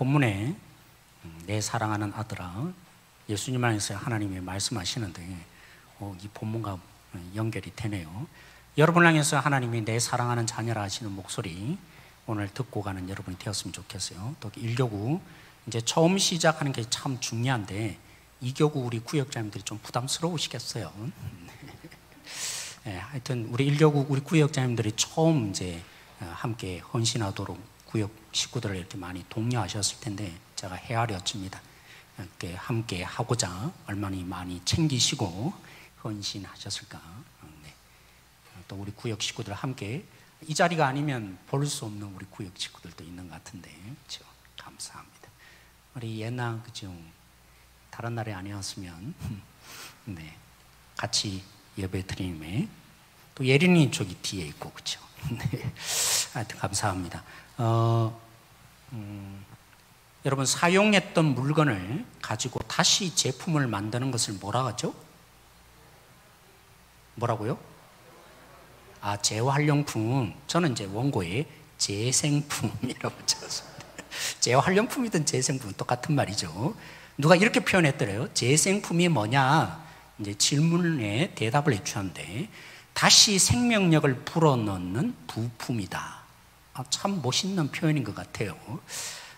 본문에 내 사랑하는 아들아, 예수님 안에서 하나님이 말씀하시는데 이 본문과 연결이 되네요. 여러분을 향해서 하나님이 내 사랑하는 자녀라 하시는 목소리 오늘 듣고 가는 여러분이 되었으면 좋겠어요. 또 1교구 이제 처음 시작하는 게 참 중요한데 2교구 우리 구역자님들이 좀 부담스러우시겠어요. 네, 하여튼 우리 1교구 우리 구역자님들이 처음 이제 함께 헌신하도록 구역 식구들을 이렇게 많이 독려하셨을 텐데 제가 헤아려 줍니다. 이렇게 함께 하고자 얼마나 많이 챙기시고 헌신하셨을까. 네. 또 우리 구역 식구들 함께 이 자리가 아니면 볼 수 없는 우리 구역 식구들도 있는 것 같은데 그렇죠? 감사합니다. 우리 옛날 그죠? 다른 날이 아니었으면 네. 같이 예배 드림에 또 예린이 저기 뒤에 있고 그렇죠? 네. 하여튼 감사합니다. 여러분 사용했던 물건을 가지고 다시 제품을 만드는 것을 뭐라 하죠? 뭐라고요? 재활용품. 저는 이제 원고에 재생품이라고 적었습니다. 재활용품이든 재생품 똑같은 말이죠. 누가 이렇게 표현했더래요. 재생품이 뭐냐? 이제 질문에 대답을 해주셨는데 다시 생명력을 불어넣는 부품이다. 참 멋있는 표현인 것 같아요.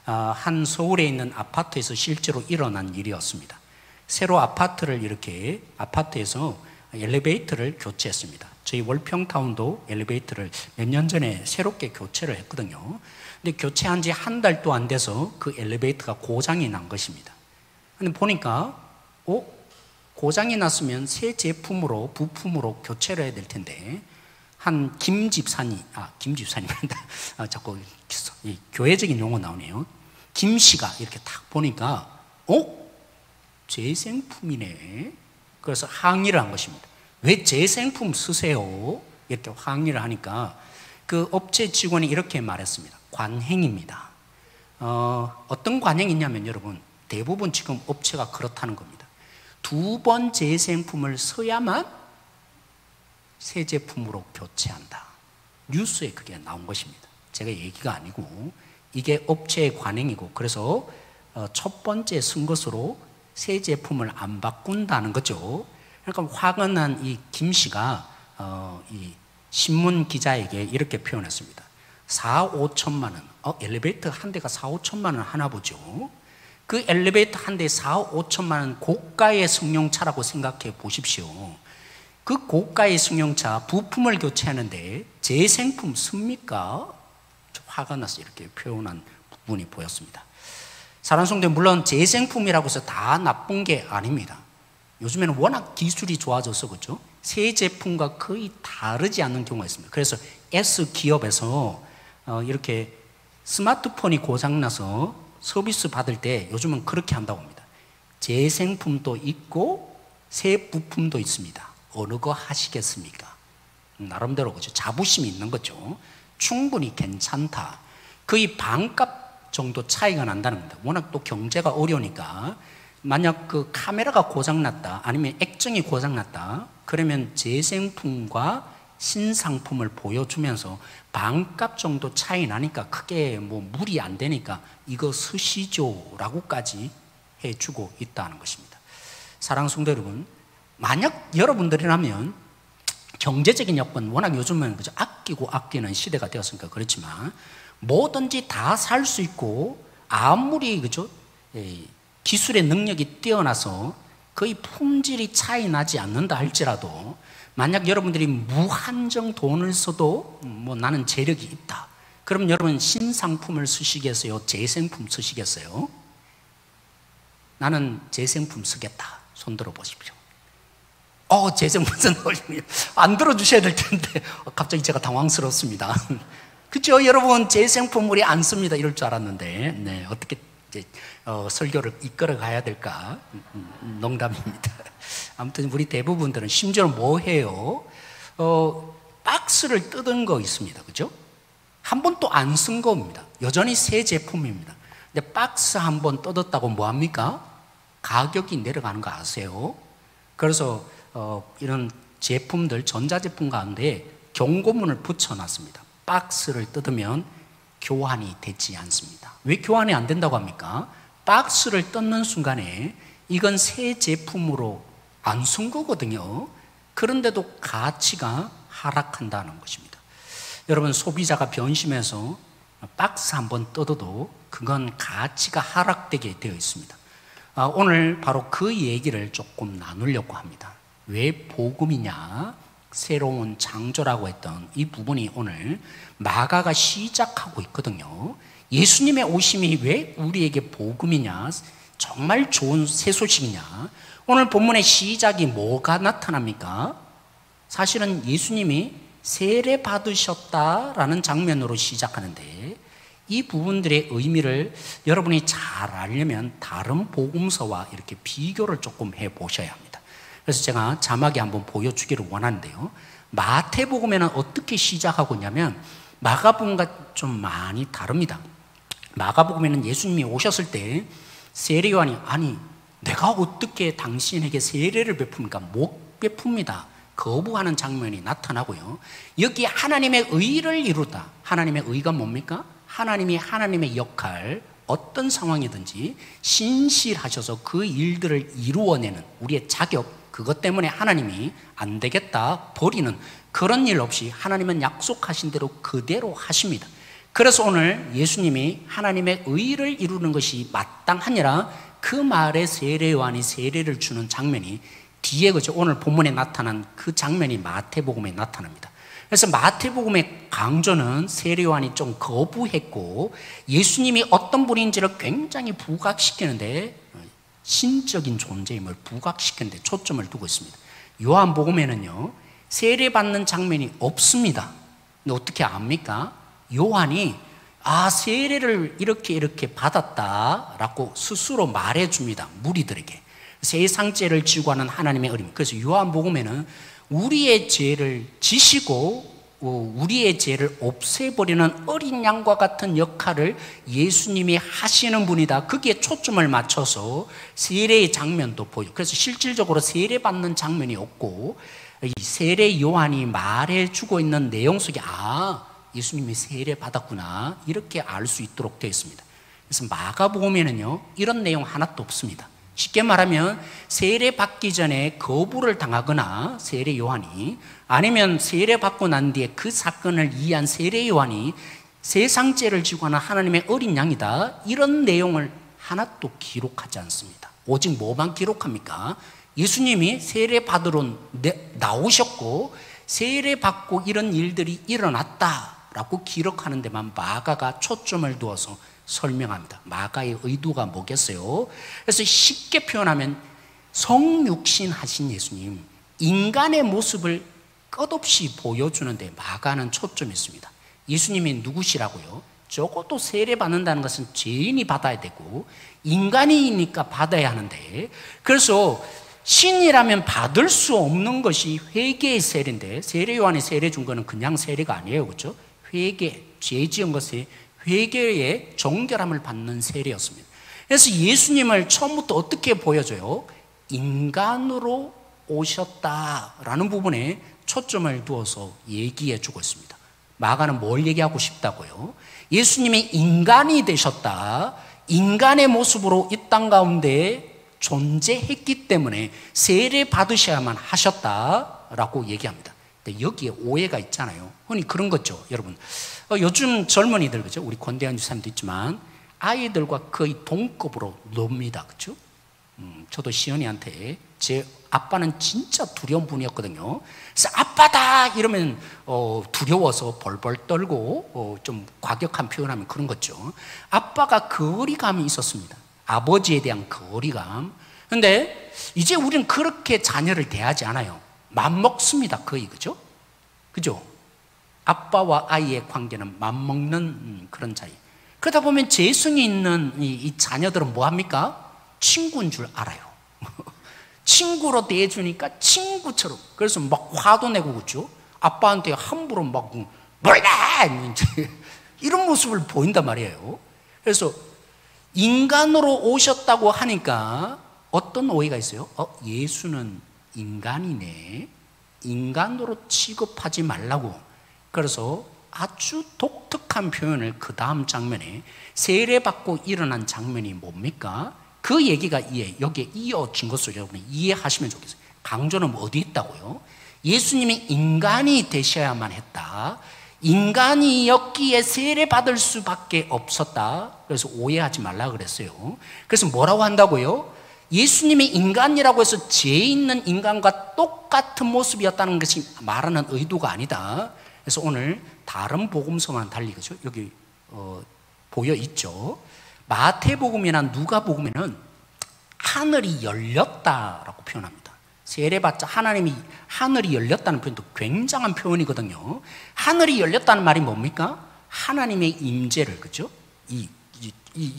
한 서울에 있는 아파트에서 실제로 일어난 일이었습니다. 새로 아파트에서 엘리베이터를 교체했습니다. 저희 월평타운도 엘리베이터를 몇 년 전에 새롭게 교체를 했거든요. 근데 교체한 지 한 달도 안 돼서 그 엘리베이터가 고장이 난 것입니다. 근데 보니까 고장이 났으면 새 제품으로 부품으로 교체를 해야 될 텐데 한 김집사님입니다. 자꾸 교회적인 용어 나오네요. 김씨가 이렇게 딱 보니까 재생품이네. 그래서 항의를 한 것입니다. 왜 재생품 쓰세요? 이렇게 항의를 하니까 그 업체 직원이 이렇게 말했습니다. 관행입니다. 어떤 관행이냐면 여러분 대부분 지금 업체가 그렇다는 겁니다. 2번 재생품을 써야만 새 제품으로 교체한다. 뉴스에 그게 나온 것입니다. 제가 얘기가 아니고 이게 업체의 관행이고 그래서 첫 번째 쓴 것으로 새 제품을 안 바꾼다는 거죠. 그러니까 화가 난 이 김 씨가 이 신문 기자에게 이렇게 표현했습니다. 4-5천만 원. 엘리베이터 한 대가 4-5천만 원 하나 보죠. 그 엘리베이터 한 대에 4-5천만 원 고가의 승용차라고 생각해 보십시오. 그 고가의 승용차 부품을 교체하는데 재생품 씁니까? 화가 나서 이렇게 표현한 부분이 보였습니다. 사랑하는 성도, 물론 재생품이라고 해서 다 나쁜 게 아닙니다. 요즘에는 워낙 기술이 좋아져서 그렇죠? 새 제품과 거의 다르지 않는 경우가 있습니다. 그래서 S기업에서 이렇게 스마트폰이 고장나서 서비스 받을 때 요즘은 그렇게 한다고 합니다. 재생품도 있고 새 부품도 있습니다. 어느 거 하시겠습니까? 나름대로 그죠? 자부심이 있는 거죠. 충분히 괜찮다. 거의 반값 정도 차이가 난다는 겁니다. 워낙 또 경제가 어려우니까 만약 그 카메라가 고장났다 아니면 액정이 고장났다 그러면 재생품과 신상품을 보여주면서 반값 정도 차이 나니까 크게 무리 안 되니까 이거 쓰시죠 라고까지 해주고 있다는 것입니다. 사랑하는 성도 여러분, 만약 여러분들이라면 경제적인 여건 워낙 요즘은 그죠? 아끼고 아끼는 시대가 되었으니까 그렇지만 뭐든지 다 살 수 있고 아무리 그죠? 기술의 능력이 뛰어나서 거의 품질이 차이 나지 않는다 할지라도 만약 여러분들이 무한정 돈을 써도 나는 재력이 있다. 그럼 여러분 신상품을 쓰시겠어요? 재생품 쓰시겠어요? 나는 재생품 쓰겠다. 손 들어 보십시오. 재생품 쓰는 안 들어주셔야 될 텐데 갑자기 제가 당황스럽습니다. 그렇죠? 여러분 재생품 우리 안 씁니다. 이럴 줄 알았는데 네, 어떻게 이제, 설교를 이끌어 가야 될까? 농담입니다. 아무튼 우리 대부분들은 심지어 뭐 해요? 박스를 뜯은 거 있습니다. 그죠? 한 번도 안 쓴 겁니다. 여전히 새 제품입니다. 근데 박스 한 번 뜯었다고 뭐합니까? 가격이 내려가는 거 아세요? 그래서 이런 제품들, 전자제품 가운데 경고문을 붙여놨습니다. 박스를 뜯으면 교환이 되지 않습니다. 왜 교환이 안 된다고 합니까? 박스를 뜯는 순간에 이건 새 제품으로 안 쓴 거거든요. 그런데도 가치가 하락한다는 것입니다. 여러분, 소비자가 변심해서 박스 한번 뜯어도 그건 가치가 하락되게 되어 있습니다. 오늘 바로 그 얘기를 조금 나누려고 합니다. 왜 복음이냐? 새로운 창조라고 했던 이 부분이 오늘 마가가 시작하고 있거든요. 예수님의 오심이 왜 우리에게 복음이냐? 정말 좋은 새 소식이냐? 오늘 본문의 시작이 뭐가 나타납니까? 사실은 예수님이 세례 받으셨다라는 장면으로 시작하는데 이 부분들의 의미를 여러분이 잘 알려면 다른 복음서와 이렇게 비교를 조금 해보셔야 합니다. 그래서 제가 자막에 한번 보여주기를 원하는데요. 마태복음에는 어떻게 시작하고 있냐면 마가복음과 좀 많이 다릅니다. 마가복음에는 예수님이 오셨을 때 세례요한이 아니 내가 어떻게 당신에게 세례를 베풉니까? 못 베풉니다. 거부하는 장면이 나타나고요. 여기 하나님의 의를 이루다. 하나님의 의가 뭡니까? 하나님이 하나님의 역할, 어떤 상황이든지 신실하셔서 그 일들을 이루어내는 우리의 자격, 그것 때문에 하나님이 안 되겠다 버리는 그런 일 없이 하나님은 약속하신 대로 그대로 하십니다. 그래서 오늘 예수님이 하나님의 의를 이루는 것이 마땅하니라 그 말에 세례요한이 세례를 주는 장면이 뒤에 그죠? 오늘 본문에 나타난 그 장면이 마태복음에 나타납니다. 그래서 마태복음의 강조는 세례요한이 좀 거부했고 예수님이 어떤 분인지를 굉장히 부각시키는데 신적인 존재임을 부각시키는데 초점을 두고 있습니다. 요한복음에는요 세례받는 장면이 없습니다. 근데 어떻게 압니까? 요한이 세례를 이렇게 받았다라고 스스로 말해줍니다. 무리들에게. 세상죄를 지고 하는 하나님의 어림. 그래서 요한복음에는 우리의 죄를 지시고 우리의 죄를 없애버리는 어린 양과 같은 역할을 예수님이 하시는 분이다. 거기에 초점을 맞춰서 세례의 장면도 보여요. 그래서 실질적으로 세례받는 장면이 없고 이 세례 요한이 말해주고 있는 내용 속에 예수님이 세례 받았구나 이렇게 알 수 있도록 되어 있습니다. 그래서 마가복음에는요 이런 내용 하나도 없습니다. 쉽게 말하면 세례 받기 전에 거부를 당하거나 세례 요한이 아니면 세례 받고 난 뒤에 그 사건을 이해한 세례 요한이 세상죄를 지고 하는 하나님의 어린 양이다 이런 내용을 하나도 기록하지 않습니다. 오직 뭐만 기록합니까? 예수님이 세례 받으러 나오셨고 세례 받고 이런 일들이 일어났다라고 기록하는 데만 마가가 초점을 두어서 설명합니다. 마가의 의도가 뭐겠어요? 그래서 쉽게 표현하면 성육신 하신 예수님 인간의 모습을 끝없이 보여주는데 마가는 초점이 있습니다. 예수님이 누구시라고요? 적어도 세례 받는다는 것은 죄인이 받아야 되고 인간이니까 받아야 하는데 그래서 신이라면 받을 수 없는 것이 회개의 세례인데 세례 요한이 세례 준 거는 그냥 세례가 아니에요. 그렇죠? 회개, 죄 지은 것에 회개의 정결함을 받는 세례였습니다. 그래서 예수님을 처음부터 어떻게 보여줘요? 인간으로 오셨다라는 부분에 초점을 두어서 얘기해 주고 있습니다. 마가는 뭘 얘기하고 싶다고요? 예수님이 인간이 되셨다. 인간의 모습으로 이 땅 가운데 존재했기 때문에 세례 받으셔야만 하셨다라고 얘기합니다. 근데 여기에 오해가 있잖아요. 흔히 그런 거죠, 여러분. 요즘 젊은이들, 그죠? 우리 권대한 주사님도 있지만 아이들과 거의 동급으로 놉니다, 그죠? 저도 시연이한테 제 아빠는 진짜 두려운 분이었거든요. 그래서 아빠다 이러면 두려워서 벌벌 떨고 좀 과격한 표현하면 그런 거죠. 아빠가 거리감이 있었습니다. 아버지에 대한 거리감. 근데 이제 우리는 그렇게 자녀를 대하지 않아요. 맘먹습니다, 거의. 그죠? 그죠? 아빠와 아이의 관계는 맘먹는 그런 사이. 그러다 보면 재성이 있는 이 자녀들은 뭐 합니까? 친구인 줄 알아요. 친구로 대해주니까 친구처럼. 그래서 막 화도 내고 그죠? 아빠한테 함부로 막 몰라! 이런 모습을 보인단 말이에요. 그래서 인간으로 오셨다고 하니까 어떤 오해가 있어요? 예수는 인간이네. 인간으로 취급하지 말라고. 그래서 아주 독특한 표현을 그 다음 장면에 세례받고 일어난 장면이 뭡니까? 그 얘기가 여기에 이어진 것을 여러분이 이해하시면 좋겠어요. 강조는 어디 있다고요? 예수님이 인간이 되셔야만 했다. 인간이었기에 세례받을 수밖에 없었다. 그래서 오해하지 말라 그랬어요. 그래서 뭐라고 한다고요? 예수님이 인간이라고 해서 죄 있는 인간과 똑같은 모습이었다는 것이 말하는 의도가 아니다. 그래서 오늘 다른 복음서만 달리 그죠? 여기 보여 있죠. 마태복음이나 누가복음에는 하늘이 열렸다라고 표현합니다. 세례받자 하나님이 하늘이 열렸다는 표현도 굉장한 표현이거든요. 하늘이 열렸다는 말이 뭡니까? 하나님의 임재를 그죠?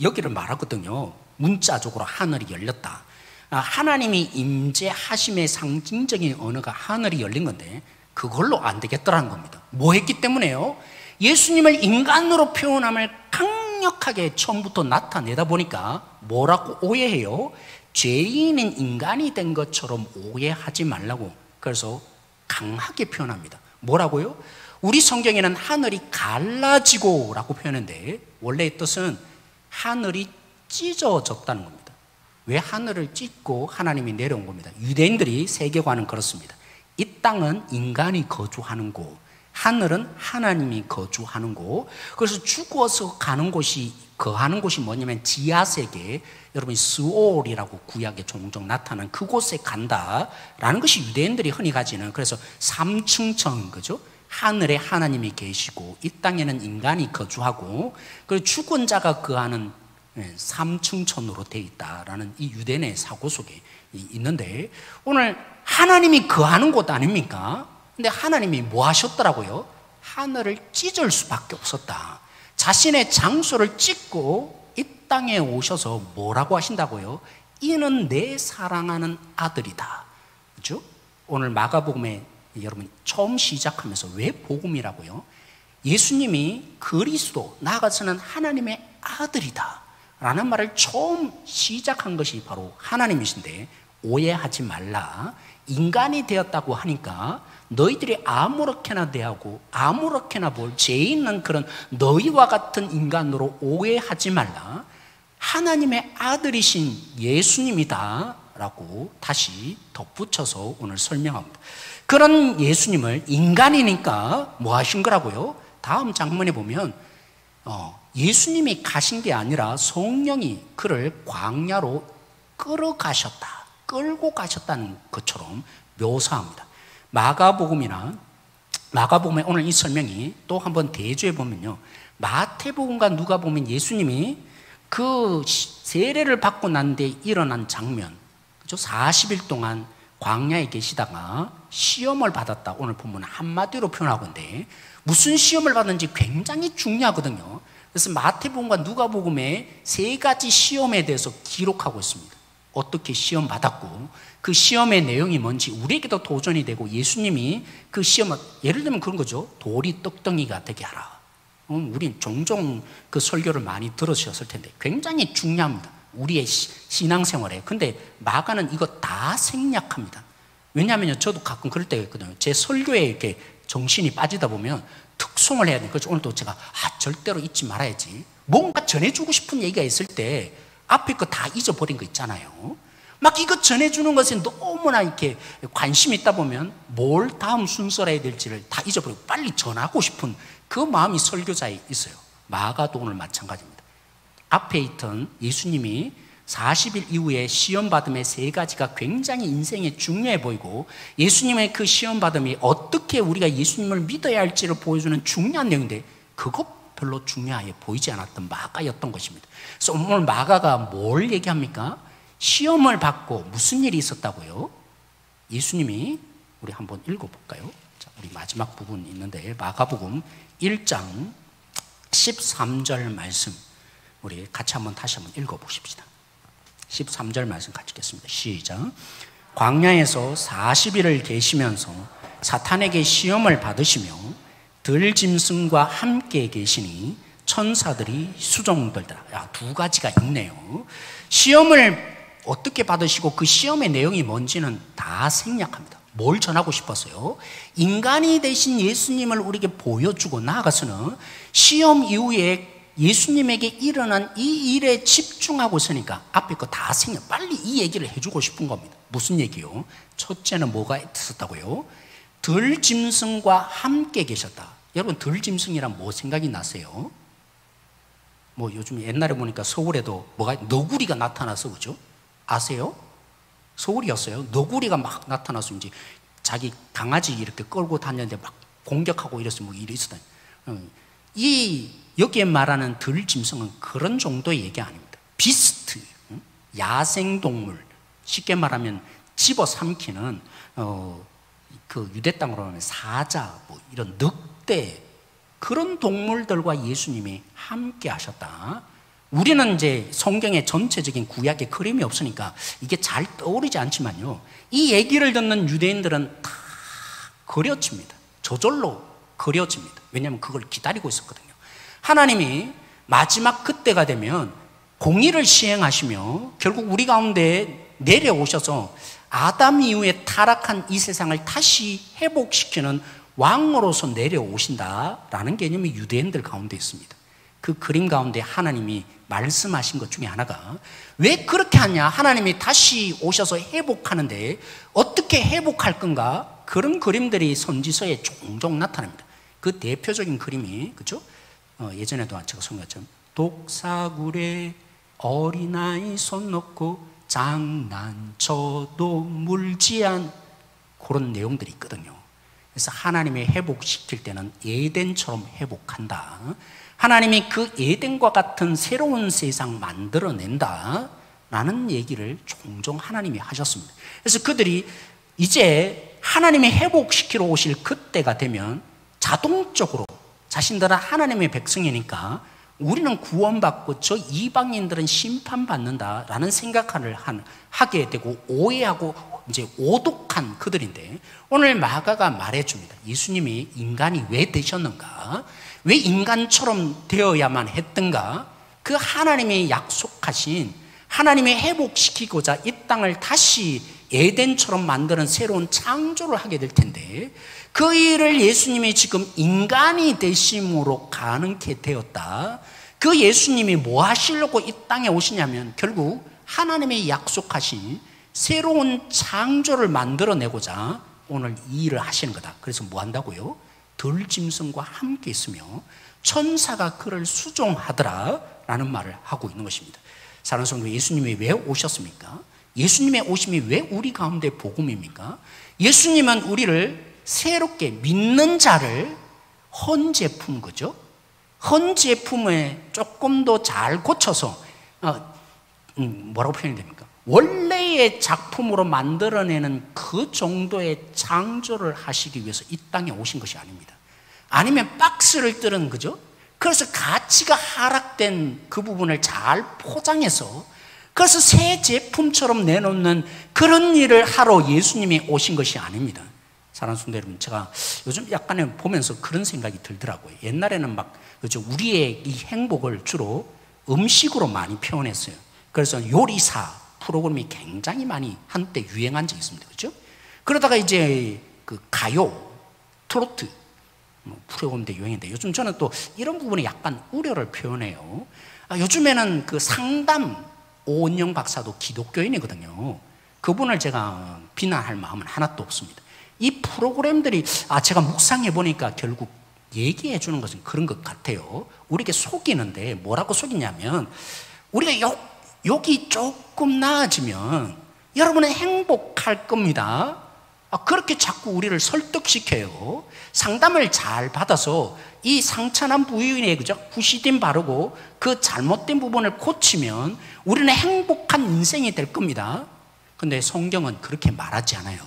여기를 말하거든요. 문자적으로 하늘이 열렸다. 하나님이 임재하심의 상징적인 언어가 하늘이 열린 건데 그걸로 안 되겠더라는 겁니다. 뭐 했기 때문에요? 예수님을 인간으로 표현함을 강력하게 처음부터 나타내다 보니까 뭐라고 오해해요? 죄인인 인간이 된 것처럼 오해하지 말라고. 그래서 강하게 표현합니다. 뭐라고요? 우리 성경에는 하늘이 갈라지고 라고 표현했는데 원래의 뜻은 하늘이 찢어졌다는 겁니다. 왜 하늘을 찢고 하나님이 내려온 겁니다. 유대인들이 세계관은 그렇습니다. 이 땅은 인간이 거주하는 곳, 하늘은 하나님이 거주하는 곳. 그래서 죽어서 가는 곳이 거하는 곳이 뭐냐면 지하세계, 여러분이 스올이라고 구약에 종종 나타난 그곳에 간다라는 것이 유대인들이 흔히 가지는, 그래서 삼층천 그죠? 하늘에 하나님이 계시고 이 땅에는 인간이 거주하고 그리고 죽은 자가 거하는 삼층천으로 되어 있다라는 이 유대인의 사고 속에 있는데, 오늘 하나님이 거하는 곳 아닙니까? 근데 하나님이 뭐 하셨더라고요? 하늘을 찢을 수밖에 없었다. 자신의 장소를 찢고 이 땅에 오셔서 뭐라고 하신다고요? 이는 내 사랑하는 아들이다. 그렇죠? 오늘 마가복음에 여러분 처음 시작하면서 왜 복음이라고요? 예수님이 그리스도, 나아가서는 하나님의 아들이다 라는 말을 처음 시작한 것이 바로 하나님이신데, 오해하지 말라. 인간이 되었다고 하니까 너희들이 아무렇게나 대하고 아무렇게나 볼 죄 있는 그런 너희와 같은 인간으로 오해하지 말라. 하나님의 아들이신 예수님이다 라고 다시 덧붙여서 오늘 설명합니다. 그런 예수님을 인간이니까 뭐 하신 거라고요? 다음 장면에 보면 예수님이 가신 게 아니라 성령이 그를 광야로 끌고 가셨다는 것처럼 묘사합니다. 마가복음에 오늘 이 설명이 또 한번 대조해 보면요, 마태복음과 누가복음은 예수님이 그 세례를 받고 난 뒤에 일어난 장면, 그렇죠? 40일 동안 광야에 계시다가 시험을 받았다. 오늘 본문은 한마디로 표현하고 있는데 무슨 시험을 받는지 굉장히 중요하거든요. 그래서 마태복음과 누가복음에 세 가지 시험에 대해서 기록하고 있습니다. 어떻게 시험 받았고 그 시험의 내용이 뭔지 우리에게도 도전이 되고, 예수님이 그 시험을, 예를 들면 그런 거죠. 돌이 떡덩이가 되게 하라. 우린 종종 그 설교를 많이 들으셨을 텐데 굉장히 중요합니다. 우리의 신앙생활에. 근데 마가는 이거 다 생략합니다. 왜냐하면 저도 가끔 그럴 때가 있거든요. 제 설교에 이렇게 정신이 빠지다 보면 특송을 해야 돼요. 그래서 오늘도 제가 절대로 잊지 말아야지. 뭔가 전해주고 싶은 얘기가 있을 때 앞에 거 다 잊어버린 거 있잖아요. 막 이거 전해주는 것에 너무나 이렇게 관심이 있다 보면 뭘 다음 순서로 해야 될지를 다 잊어버리고 빨리 전하고 싶은 그 마음이 설교자에 있어요. 마가도 오늘 마찬가지입니다. 앞에 있던 예수님이 40일 이후에 시험받음의 세 가지가 굉장히 인생에 중요해 보이고, 예수님의 그 시험받음이 어떻게 우리가 예수님을 믿어야 할지를 보여주는 중요한 내용인데 그것 별로 중요해 보이지 않았던 마가였던 것입니다. 그래서 오늘 마가가 뭘 얘기합니까? 시험을 받고 무슨 일이 있었다고요? 예수님이, 우리 한번 읽어볼까요? 자, 우리 마지막 부분 있는데 마가복음 1장 13절 말씀 우리 같이 한번 다시 한번 읽어보십시다. 13절 말씀 같이 읽겠습니다. 시작. 광야에서 40일을 계시면서 사탄에게 시험을 받으시며 들짐승과 함께 계시니 천사들이 수종들더라. 두 가지가 있네요. 시험을 어떻게 받으시고 그 시험의 내용이 뭔지는 다 생략합니다. 뭘 전하고 싶었어요? 인간이 되신 예수님을 우리에게 보여주고 나아가서는 시험 이후에 예수님에게 일어난 이 일에 집중하고 있으니까 앞에 거 다 생겨. 빨리 이 얘기를 해주고 싶은 겁니다. 무슨 얘기요? 첫째는 뭐가 있었다고요? 들짐승과 함께 계셨다. 여러분, 들짐승이란 뭐 생각이 나세요? 뭐 요즘 옛날에 보니까 서울에도 뭐가 너구리가 나타나서, 그죠? 아세요? 서울이었어요. 너구리가 막 나타나서 이제 자기 강아지 이렇게 끌고 다녔는데 막 공격하고 이랬어요. 뭐 일이 있었다. 여기에 말하는 들짐승은 그런 정도의 얘기 아닙니다. 비스트, 야생동물, 쉽게 말하면 집어삼키는 그 유대 땅으로 하면 사자, 뭐 이런 늑대, 그런 동물들과 예수님이 함께 하셨다. 우리는 이제 성경의 전체적인 구약의 그림이 없으니까 이게 잘 떠오르지 않지만요, 이 얘기를 듣는 유대인들은 다 그려집니다. 저절로 그려집니다. 왜냐하면 그걸 기다리고 있었거든요. 하나님이 마지막 그때가 되면 공의를 시행하시며 결국 우리 가운데 내려오셔서 아담 이후에 타락한 이 세상을 다시 회복시키는 왕으로서 내려오신다라는 개념이 유대인들 가운데 있습니다. 그 그림 가운데 하나님이 말씀하신 것 중에 하나가, 왜 그렇게 하냐? 하나님이 다시 오셔서 회복하는데 어떻게 회복할 건가? 그런 그림들이 선지서에 종종 나타납니다. 그 대표적인 그림이, 그렇죠? 예전에도 제가 소개했죠. 독사굴에 어린아이 손 놓고 장난쳐도 물지 않, 그런 내용들이 있거든요. 그래서 하나님이 회복시킬 때는 에덴처럼 회복한다. 하나님이 그 에덴과 같은 새로운 세상 만들어낸다 라는 얘기를 종종 하나님이 하셨습니다. 그래서 그들이 이제 하나님이 회복시키러 오실 그때가 되면 자동적으로 자신들은 하나님의 백성이니까 우리는 구원받고 저 이방인들은 심판받는다라는 생각을 하게 되고 오해하고 이제 오독한 그들인데, 오늘 마가가 말해줍니다. 예수님이 인간이 왜 되셨는가? 왜 인간처럼 되어야만 했던가? 그 하나님이 약속하신, 하나님이 회복시키고자 이 땅을 다시 에덴처럼 만드는 새로운 창조를 하게 될 텐데, 그 일을 예수님이 지금 인간이 되심으로 가능케 되었다. 그 예수님이 뭐 하시려고 이 땅에 오시냐면 결국 하나님의 약속하신 새로운 창조를 만들어내고자 오늘 이 일을 하시는 거다. 그래서 뭐 한다고요? 들짐승과 함께 있으며 천사가 그를 수종하더라 라는 말을 하고 있는 것입니다. 사랑하는 성도, 예수님이 왜 오셨습니까? 예수님의 오심이 왜 우리 가운데 복음입니까? 예수님은 우리를 새롭게 믿는 자를 헌제품, 그죠? 헌제품에 조금 더 잘 고쳐서 뭐라고 표현이 됩니까? 원래의 작품으로 만들어내는 그 정도의 창조를 하시기 위해서 이 땅에 오신 것이 아닙니다. 아니면 박스를 뜯은, 그죠? 그래서 가치가 하락된 그 부분을 잘 포장해서 그래서 새 제품처럼 내놓는 그런 일을 하러 예수님이 오신 것이 아닙니다. 사랑하는 성도 여러분, 제가 요즘 약간 보면서 그런 생각이 들더라고요. 옛날에는 막, 그죠? 우리의 이 행복을 주로 음식으로 많이 표현했어요. 그래서 요리사 프로그램이 굉장히 많이 한때 유행한 적이 있습니다. 그죠? 그러다가 이제 그 가요, 트로트 프로그램도 유행인데, 요즘 저는 또 이런 부분에 약간 우려를 표현해요. 요즘에는 그 상담 오은영 박사도 기독교인이거든요. 그분을 제가 비난할 마음은 하나도 없습니다. 이 프로그램들이 제가 묵상해 보니까 결국 얘기해 주는 것은 그런 것 같아요. 우리에게 속이는데, 뭐라고 속이냐면 우리가 여기 조금 나아지면 여러분은 행복할 겁니다. 그렇게 자꾸 우리를 설득시켜요. 상담을 잘 받아서 이 상처난 부위에, 그죠? 후시딘 바르고 그 잘못된 부분을 고치면 우리는 행복한 인생이 될 겁니다. 근데 성경은 그렇게 말하지 않아요.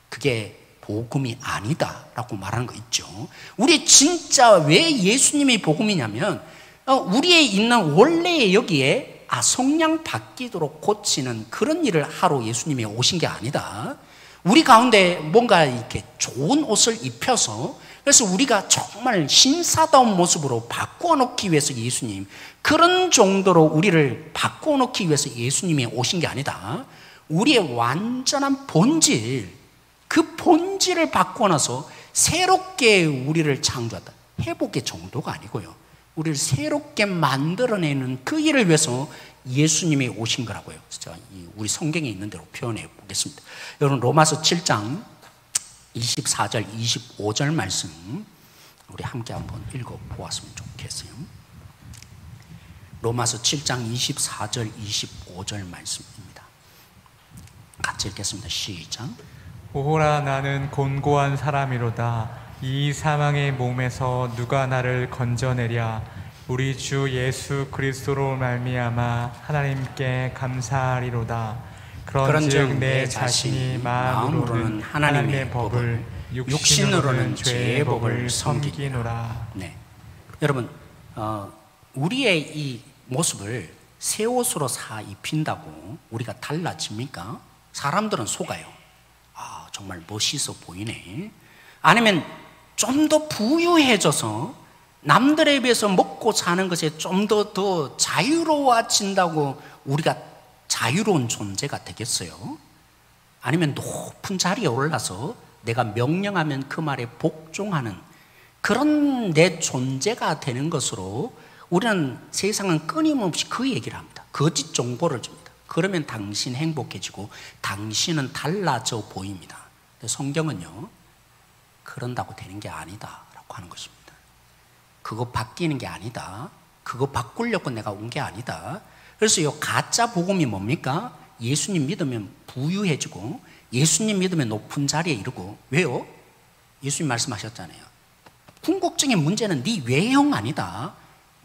그게 복음이 아니다라고 말하는 거 있죠. 우리 진짜 왜 예수님이 복음이냐면 우리에 있는 원래의 여기에 성량 바뀌도록 고치는 그런 일을 하러 예수님이 오신 게 아니다. 우리 가운데 뭔가 이렇게 좋은 옷을 입혀서, 그래서 우리가 정말 신사다운 모습으로 바꾸어 놓기 위해서 예수님, 그런 정도로 우리를 바꾸어 놓기 위해서 예수님이 오신 게 아니다. 우리의 완전한 본질, 그 그 본질을 바꾸고 나서 새롭게 우리를 창조한다. 회복의 정도가 아니고요. 우리를 새롭게 만들어내는 그 일을 위해서 예수님이 오신 거라고요. 제가 우리 성경에 있는 대로 표현해 보겠습니다. 여러분 로마서 7장 24절 25절 말씀 우리 함께 한번 읽어보았으면 좋겠어요. 로마서 7장 24절 25절 말씀입니다. 같이 읽겠습니다. 시작. 오호라 나는 곤고한 사람이로다. 이 사망의 몸에서 누가 나를 건져내랴. 우리 주 예수 그리스도로 말미암아 하나님께 감사하리로다. 그런즉 내 자신이 마음으로는 하나님의 법을, 육신으로는 죄의 법을 섬기노라. 네, 여러분 우리의 이 모습을 새 옷으로 사 입힌다고 우리가 달라집니까? 사람들은 속아요. 아, 정말 멋있어 보이네. 아니면 좀 더 부유해져서 남들에 비해서 먹고 사는 것에 좀 더 자유로워진다고 우리가 자유로운 존재가 되겠어요? 아니면 높은 자리에 올라서 내가 명령하면 그 말에 복종하는 그런 내 존재가 되는 것으로 우리는 세상은 끊임없이 그 얘기를 합니다. 거짓 정보를 줍니다. 그러면 당신 행복해지고 당신은 달라져 보입니다. 근데 성경은요, 그런다고 되는 게 아니다 라고 하는 것입니다. 그거 바뀌는 게 아니다. 그거 바꾸려고 내가 온 게 아니다. 그래서 이 가짜 복음이 뭡니까? 예수님 믿으면 부유해지고 예수님 믿으면 높은 자리에 이르고. 왜요? 예수님 말씀하셨잖아요. 궁극적인 문제는 네 외형 아니다.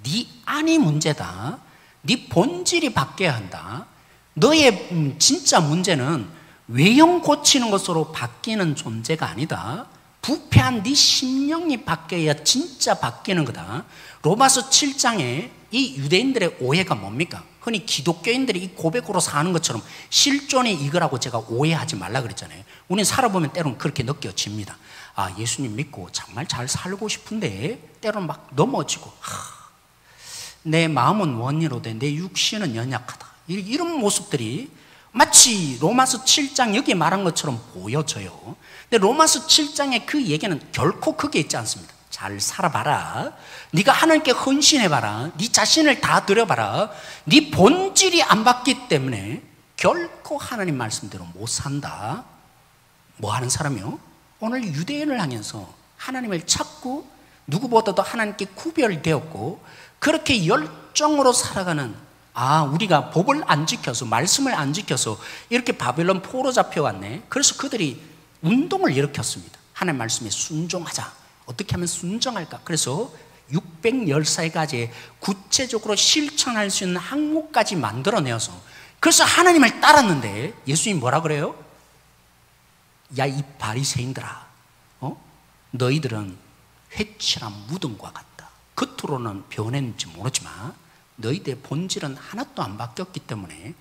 네 안이 문제다. 네 본질이 바뀌어야 한다. 너의 진짜 문제는 외형 고치는 것으로 바뀌는 존재가 아니다. 부패한 네 심령이 바뀌어야 진짜 바뀌는 거다. 로마서 7장에 이 유대인들의 오해가 뭡니까? 흔히 기독교인들이 이 고백으로 사는 것처럼 실존이 이거라고 제가 오해하지 말라 그랬잖아요. 우리는 살아보면 때로는 그렇게 느껴집니다. 아, 예수님 믿고 정말 잘 살고 싶은데 때로는 막 넘어지고 내 마음은 원이로되 내 육신은 연약하다. 이런 모습들이 마치 로마서 7장 여기 말한 것처럼 보여져요. 근데 로마서 7장의 그 얘기는 결코 그게 있지 않습니다. 잘 살아봐라. 네가 하나님께 헌신해봐라. 네 자신을 다 드려봐라. 네 본질이 안 바뀌기 때문에 결코 하나님 말씀대로 못 산다. 뭐 하는 사람이요? 오늘 유대인을 향해서 하나님을 찾고 누구보다도 하나님께 구별되었고 그렇게 열정으로 살아가는, 우리가 법을 안 지켜서 말씀을 안 지켜서 이렇게 바벨론 포로 잡혀왔네. 그래서 그들이 운동을 일으켰습니다. 하나님 말씀에 순종하자. 어떻게 하면 순종할까? 그래서 610살까지 구체적으로 실천할 수 있는 항목까지 만들어내어서 그래서 하나님을 따랐는데 예수님이 뭐라 그래요? 야, 이 바리새인들아, 너희들은 회칠한 무덤과 같다. 겉으로는 변했는지 모르지만 너희들의 본질은 하나도 안 바뀌었기 때문에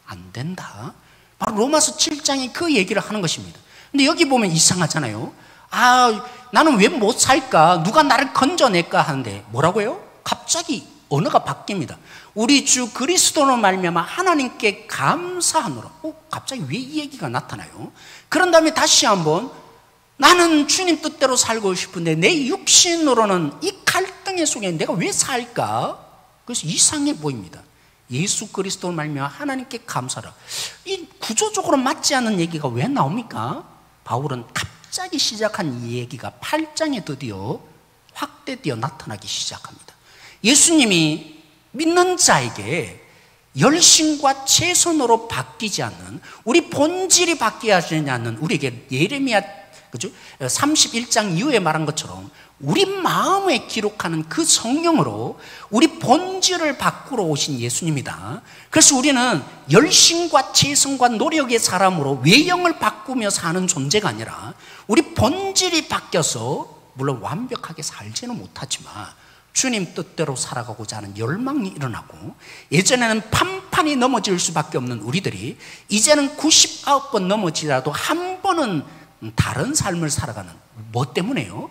안 된다. 바로 로마서 7장이 그 얘기를 하는 것입니다. 근데 여기 보면 이상하잖아요. 나는 왜 못 살까? 누가 나를 건져낼까? 하는데 뭐라고요? 갑자기 언어가 바뀝니다. 우리 주 그리스도로 말미암아 하나님께 감사하노라. 갑자기 왜 이 얘기가 나타나요? 그런 다음에 다시 한번 나는 주님 뜻대로 살고 싶은데 내 육신으로는 이 갈등의 속에 내가 왜 살까? 그래서 이상해 보입니다. 예수 그리스도로 말미암아 하나님께 감사하라. 이 구조적으로 맞지 않는 얘기가 왜 나옵니까? 바울은 갑자기 시작한 이 얘기가 8장에 드디어 확대되어 나타나기 시작합니다. 예수님이 믿는 자에게 열심과 최선으로 바뀌지 않는, 우리 본질이 바뀌지 않는, 우리에게 예레미야 31장 이후에 말한 것처럼 우리 마음에 기록하는 그 성령으로 우리 본질을 바꾸러 오신 예수님이다. 그래서 우리는 열심과 최선과 노력의 사람으로 외형을 바꾸며 사는 존재가 아니라 우리 본질이 바뀌어서 물론 완벽하게 살지는 못하지만 주님 뜻대로 살아가고자 하는 열망이 일어나고, 예전에는 판판이 넘어질 수밖에 없는 우리들이 이제는 99번 넘어지더라도 한 번은 다른 삶을 살아가는, 뭐 때문에요?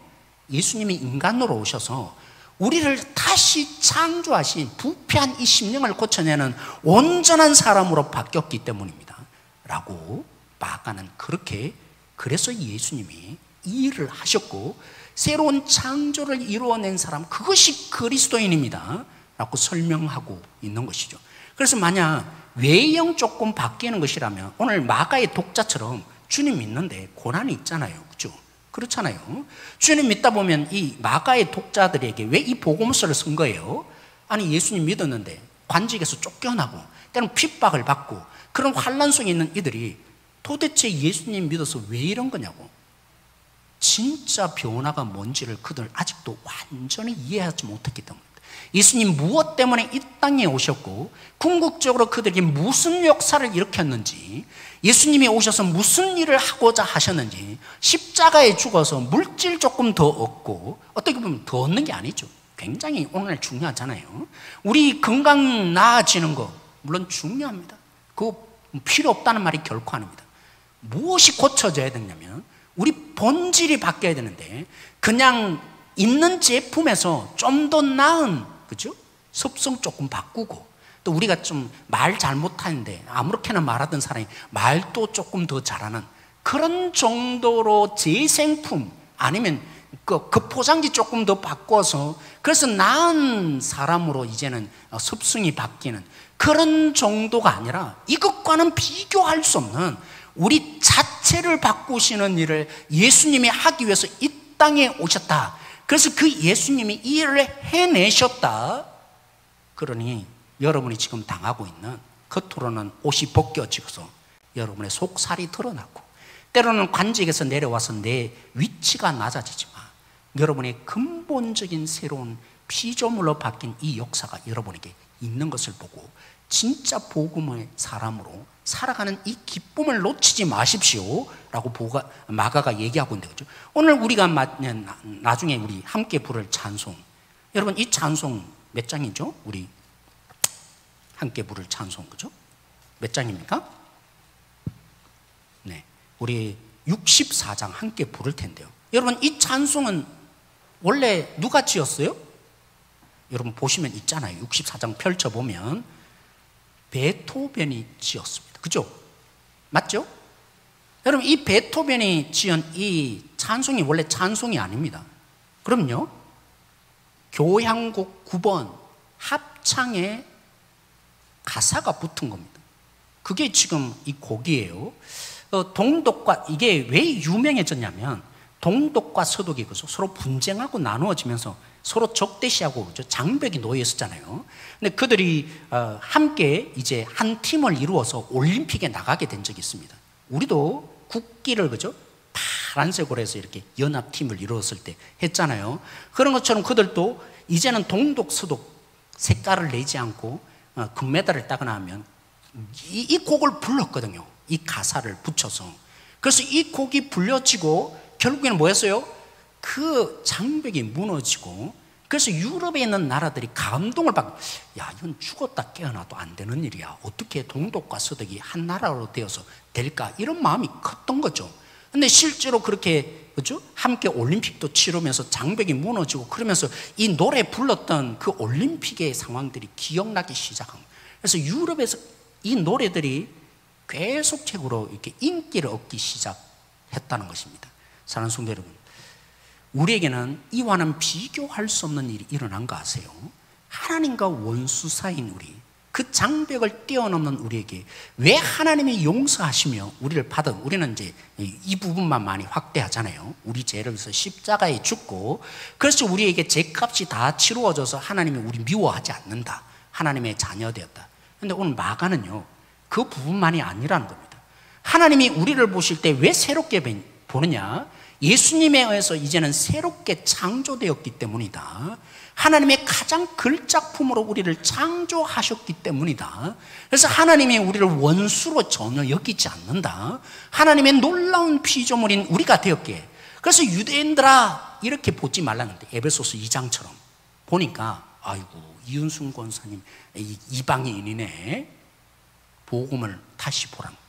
예수님이 인간으로 오셔서 우리를 다시 창조하신 부패한 이 심령을 고쳐내는 온전한 사람으로 바뀌었기 때문입니다 라고 마가는 그렇게 그래서 예수님이 이 일을 하셨고 새로운 창조를 이루어낸 사람, 그것이 그리스도인입니다 라고 설명하고 있는 것이죠. 그래서 만약 외형 조금 바뀌는 것이라면 오늘 마가의 독자처럼 주님 믿는데 고난이 있잖아요. 그렇죠? 그렇잖아요. 주님 믿다 보면 이 마가의 독자들에게 왜 이 복음서를 쓴 거예요? 아니 예수님 믿었는데 관직에서 쫓겨나고 때로는 핍박을 받고 그런 환난 속에 있는 이들이 도대체 예수님 믿어서 왜 이런 거냐고, 진짜 변화가 뭔지를 그들 아직도 완전히 이해하지 못했기 때문입니다. 예수님 무엇 때문에 이 땅에 오셨고 궁극적으로 그들에게 무슨 역사를 일으켰는지, 예수님이 오셔서 무슨 일을 하고자 하셨는지, 십자가에 죽어서 물질 조금 더 얻고, 어떻게 보면 더 얻는 게 아니죠. 굉장히 오늘날 중요하잖아요. 우리 건강 나아지는 거 물론 중요합니다. 그거 필요 없다는 말이 결코 아닙니다. 무엇이 고쳐져야 되냐면 우리 본질이 바뀌어야 되는데, 그냥 있는 제품에서 좀 더 나은, 그죠? 습성 조금 바꾸고, 또 우리가 좀 말 잘못하는데 아무렇게나 말하던 사람이 말도 조금 더 잘하는 그런 정도로 재생품, 아니면 그 포장지 조금 더 바꿔서 그래서 나은 사람으로 이제는 습성이 바뀌는 그런 정도가 아니라, 이것과는 비교할 수 없는 우리 자체를 바꾸시는 일을 예수님이 하기 위해서 이 땅에 오셨다. 그래서 그 예수님이 이 일을 해내셨다. 그러니 여러분이 지금 당하고 있는, 겉으로는 옷이 벗겨지고서 여러분의 속살이 드러나고 때로는 관직에서 내려와서 내 위치가 낮아지지만 여러분의 근본적인 새로운 피조물로 바뀐 이 역사가 여러분에게 있는 것을 보고 진짜 복음의 사람으로 살아가는 이 기쁨을 놓치지 마십시오 라고 마가가 얘기하고 있는데, 그렇죠? 오늘 우리가 나중에 우리 함께 부를 찬송, 여러분 이 찬송 몇 장이죠? 우리 함께 부를 찬송, 그죠? 몇 장입니까? 네, 우리 64장 함께 부를 텐데요. 여러분 이 찬송은 원래 누가 지었어요? 여러분 보시면 있잖아요. 64장 펼쳐보면 베토벤이 지었습니다. 그죠? 맞죠? 여러분 이 베토벤이 지은 이 찬송이 원래 찬송이 아닙니다. 그럼요, 교향곡 9번 합창에 가사가 붙은 겁니다. 그게 지금 이 곡이에요. 동독과, 이게 왜 유명해졌냐면 동독과 서독이 서로 분쟁하고 나누어지면서 서로 적대시하고 장벽이 놓여 있었잖아요. 근데 그들이 함께 이제 한 팀을 이루어서 올림픽에 나가게 된 적이 있습니다. 우리도 국기를 그죠? 파란색으로 해서 이렇게 연합팀을 이루었을 때 했잖아요. 그런 것처럼 그들도 이제는 동독 서독 색깔을 내지 않고 금메달을 따거나 하면 이 곡을 불렀거든요. 이 가사를 붙여서. 그래서 이 곡이 불려지고 결국에는 뭐였어요? 그 장벽이 무너지고, 그래서 유럽에 있는 나라들이 감동을 받고, 야 이건 죽었다 깨어나도 안 되는 일이야, 어떻게 동독과 서독이 한 나라로 되어서 될까, 이런 마음이 컸던 거죠. 근데 실제로 그렇게 그죠? 함께 올림픽도 치르면서 장벽이 무너지고 그러면서 이 노래 불렀던 그 올림픽의 상황들이 기억나기 시작한 거예요. 그래서 유럽에서 이 노래들이 계속적으로 이렇게 인기를 얻기 시작했다는 것입니다. 사랑하는 성도 여러분, 우리에게는 이와는 비교할 수 없는 일이 일어난 거 아세요? 하나님과 원수 사이인 우리, 그 장벽을 뛰어넘는 우리에게 왜 하나님이 용서하시며 우리를 받은, 우리는 이제 이 부분만 많이 확대하잖아요. 우리 죄를 위해서 십자가에 죽고, 그래서 우리에게 죄값이 다 치루어져서 하나님이 우리 미워하지 않는다, 하나님의 자녀 되었다. 그런데 오늘 마가는요 그 부분만이 아니라는 겁니다. 하나님이 우리를 보실 때 왜 새롭게 보느냐? 예수님에 의해서 이제는 새롭게 창조되었기 때문이다. 하나님의 가장 걸작품으로 우리를 창조하셨기 때문이다. 그래서 하나님이 우리를 원수로 전혀 여기지 않는다. 하나님의 놀라운 피조물인 우리가 되었기에. 그래서 유대인들아 이렇게 보지 말라는데, 에베소서 2장처럼 보니까 아이고 이은순 권사님 이방인이네, 복음을 다시 보랍니다.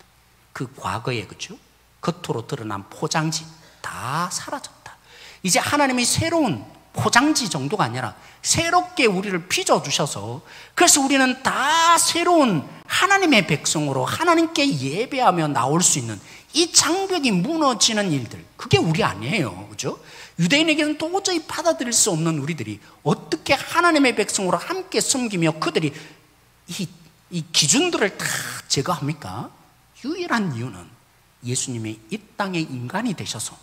그 과거에 그렇죠? 겉으로 드러난 포장지 다 사라졌다. 이제 하나님이 새로운 포장지 정도가 아니라 새롭게 우리를 빚어주셔서, 그래서 우리는 다 새로운 하나님의 백성으로 하나님께 예배하며 나올 수 있는 이 장벽이 무너지는 일들, 그게 우리 아니에요. 그죠? 유대인에게는 도저히 받아들일 수 없는 우리들이 어떻게 하나님의 백성으로 함께 섬기며 그들이 이 기준들을 다 제거합니까? 유일한 이유는 예수님이 이 땅의 인간이 되셔서,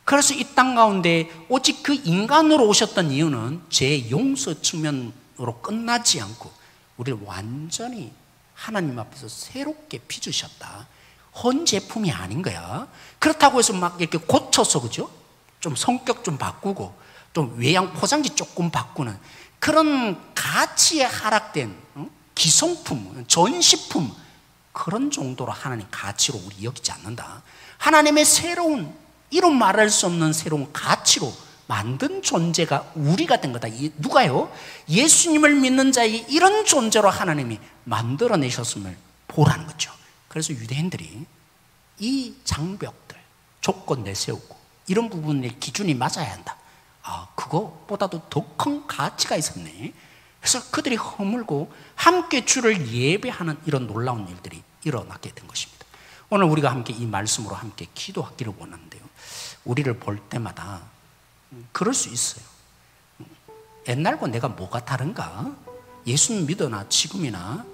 그래서 이 땅 가운데 오직 그 인간으로 오셨던 이유는 죄 용서 측면으로 끝나지 않고 우리를 완전히 하나님 앞에서 새롭게 빚으셨다. 헌 제품이 아닌 거야. 그렇다고 해서 막 이렇게 고쳐서, 그죠? 좀 성격 좀 바꾸고 좀 외양 포장지 조금 바꾸는 그런 가치에 하락된 기성품, 전시품, 그런 정도로 하나님 가치로 우리 여기지 않는다. 하나님의 새로운, 이런 말할 수 없는 새로운 가치로 만든 존재가 우리가 된 거다. 누가요? 예수님을 믿는 자에게 이런 존재로 하나님이 만들어내셨음을 보라는 거죠. 그래서 유대인들이 이 장벽들, 조건 내세우고 이런 부분의 기준이 맞아야 한다. 그거보다도 더 큰 가치가 있었네. 그래서 그들이 허물고 함께 주를 예배하는 이런 놀라운 일들이 일어나게 된 것입니다. 오늘 우리가 함께 이 말씀으로 함께 기도하기를 원하는데요. 우리를 볼 때마다 그럴 수 있어요. 옛날과 내가 뭐가 다른가? 예수님 믿어나 지금이나.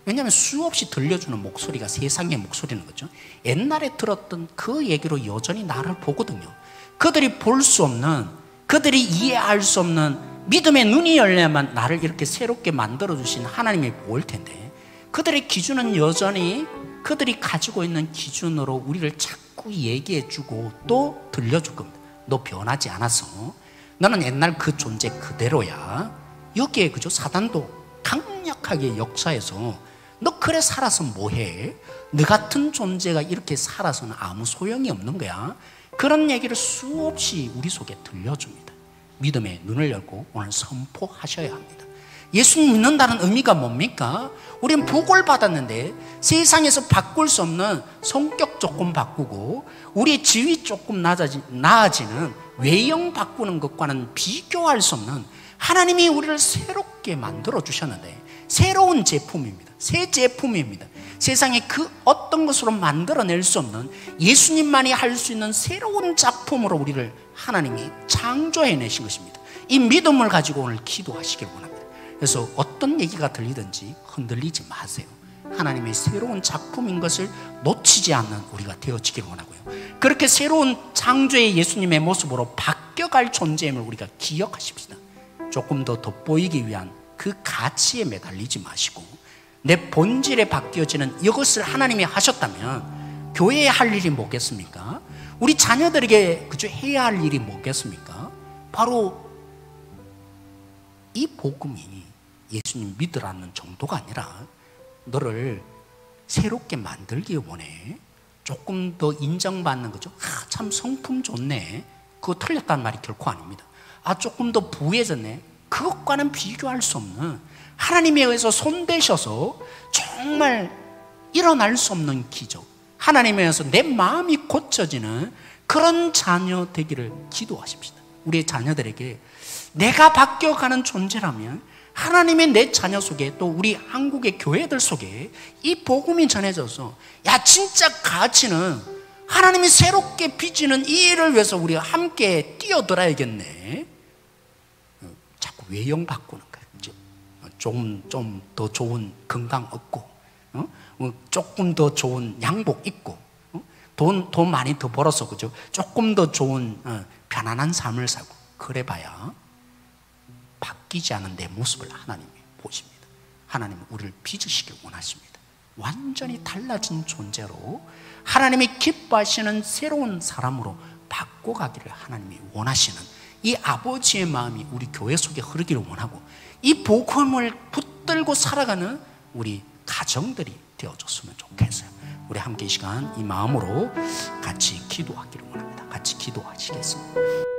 왜냐하면 수없이 들려주는 목소리가 세상의 목소리는 거죠. 옛날에 들었던 그 얘기로 여전히 나를 보거든요. 그들이 볼 수 없는, 그들이 이해할 수 없는 믿음의 눈이 열려야만 나를 이렇게 새롭게 만들어주신 하나님이 보일 텐데, 그들의 기준은 여전히 그들이 가지고 있는 기준으로 우리를 자꾸 얘기해주고 또 들려줄 겁니다. 너 변하지 않았어. 너는 옛날 그 존재 그대로야. 여기에, 그죠? 사단도 강력하게 역사해서 너 그래 살아서 뭐해? 너 같은 존재가 이렇게 살아서는 아무 소용이 없는 거야. 그런 얘기를 수없이 우리 속에 들려줍니다. 믿음의 눈을 열고 오늘 선포하셔야 합니다. 예수님 믿는다는 의미가 뭡니까? 우리는 복을 받았는데 세상에서 바꿀 수 없는 성격 조금 바꾸고 우리의 지위 조금 나아지는 외형 바꾸는 것과는 비교할 수 없는, 하나님이 우리를 새롭게 만들어 주셨는데 새로운 제품입니다. 새 제품입니다. 세상에 그 어떤 것으로 만들어낼 수 없는, 예수님만이 할 수 있는 새로운 작품으로 우리를 하나님이 창조해내신 것입니다. 이 믿음을 가지고 오늘 기도하시길 원합니다. 그래서 어떤 얘기가 들리든지 흔들리지 마세요. 하나님의 새로운 작품인 것을 놓치지 않는 우리가 되어지길 원하고요. 그렇게 새로운 창조의 예수님의 모습으로 바뀌어갈 존재임을 우리가 기억하십시다. 조금 더 돋보이기 위한 그 가치에 매달리지 마시고, 내 본질에 바뀌어지는 이것을 하나님이 하셨다면 교회에 할 일이 뭐겠습니까? 우리 자녀들에게 그저 해야 할 일이 뭐겠습니까? 바로 이 복음이 예수님 믿으라는 정도가 아니라 너를 새롭게 만들기 원해. 조금 더 인정받는 거죠. 참 성품 좋네. 그거 틀렸다는 말이 결코 아닙니다. 조금 더 부해졌네. 그것과는 비교할 수 없는, 하나님에 의해서 손대셔서 정말 일어날 수 없는 기적, 하나님에 의해서 내 마음이 고쳐지는 그런 자녀 되기를 기도하십시다. 우리의 자녀들에게 내가 바뀌어가는 존재라면 하나님의 내 자녀 속에, 또 우리 한국의 교회들 속에 이 복음이 전해져서, 야, 진짜 가치는 하나님이 새롭게 빚는 이 일을 위해서 우리가 함께 뛰어들어야겠네. 자꾸 외형 바꾸는 거예요. 좀 더 좋은 건강 얻고, 조금 더 좋은 양복 입고, 돈 많이 더 벌어서, 그죠? 조금 더 좋은 편안한 삶을 살고, 그래봐야 바뀌지 않은 내 모습을 하나님이 보십니다. 하나님은 우리를 빚으시길 원하십니다. 완전히 달라진 존재로 하나님이 기뻐하시는 새로운 사람으로 바꿔가기를 하나님이 원하시는 이 아버지의 마음이 우리 교회 속에 흐르기를 원하고, 이 복음을 붙들고 살아가는 우리 가정들이 되어줬으면 좋겠어요. 우리 함께 이 시간 이 마음으로 같이 기도하기를 원합니다. 같이 기도하시겠습니다.